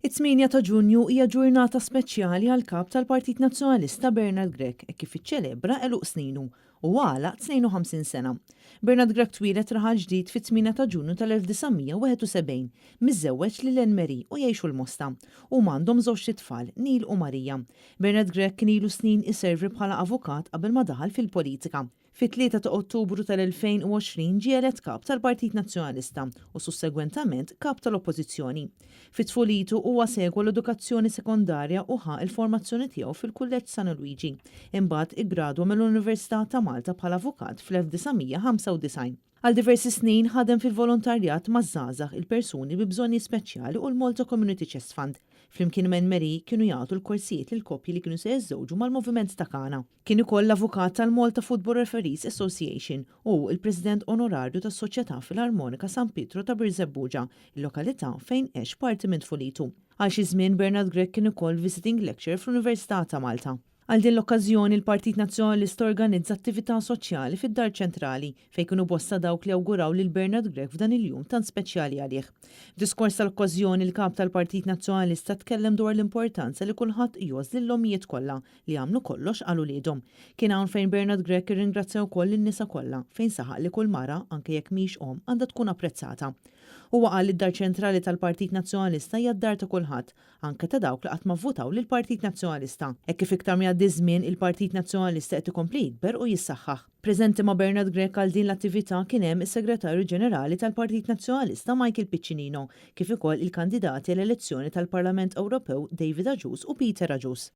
It-8 ta' Ġunju hija ġurnata speċjali għal kap tal-Partit Nazzjonalista Bernard Grech kif iċċelebra eluq sninu u għala 52 sena. Bernard Grech twilet raħal ġdid fit-8 ta' Ġunju tal-1971 miżżewweġ lil Len Marie u jgħixu l-Mosta u m'għandhom żewġ tfal, Neil u Marija. Bernard Grech kien ilu snin iservi bħala avukat qabel ma daħal fil-politika. Fit-3 ta' Ottubru tal-2020 ġie elett kap tal-Partit Nazzjonalista u sussegwentament kap tal-Oppożizzjoni. Fit-tfulitu huwa segwa l-edukazzjoni sekondarja u ħa il-formazzjoni tiegħu fil-Kulleġġ San Luigi. Imbagħad iggradwa mill-Università ta' Malta bħala avukat fl-1995. Għal diversi snin ħadem fil-volontarjat maż-żgħażagħ il-persuni bi bżonni speċjali u l-Malta Community Chest Fund. Flimkien Len Marie kienu jagħtu l-korsijiet lil koppji li kienu se jiżżewġu mal-moviment ta' Kana. Kien ukoll l-avukat tal-Malta Football Referees Association u il-President Onorarju tas-Soċjetà Filarmonika San Pietro ta' Birzebbuġa, il-lokalità fejn għex parti minn tfulitu. Għal xi żmien Bernard Grech kien ukoll visiting lecturer fl-Università ta' Malta. Għal din l-okkażjoni il-Partit Nazzjonalista organizza attività soċjali fid-Dar Ċentrali fejn kienu bosta dawk li awguraw lil Bernard Grech f'dan il-jum tant speċjali għalih. F'diskors tal-okkażjoni il-kap tal-Partit Nazzjonalista tkellem dwar l-importanza li kulħadd jgħoż lill-ommijiet kollha li għamlu kollox għal uliedhom. Kien hawn fejn Bernard Grech irringrazzja wkoll lin-nisa kollha fejn saħaq li kull mara anke jekk mhix għandha tkun apprezzata. Huwa qal li d-Dar Ċentrali tal-Partit Nazzjonalista hija d-dar ta' kulħadd, anke ta' dawk li qatt ma vvutaw lill-Partit Nazzjonalista. Hekk kif iktar jgħaddi żmien il-Partit Nazzjonalista qed ikompli jikber u jissaħħaħ. Preżenti ma' Bernard Grech għal din l-attività kien hemm is-Segretarju Ġenerali tal-Partit Nazzjonalista Michael Piccinino, kif ukoll il-kandidati għall-elezzjoni tal-Parlament Ewropew David Agius u Peter Agius.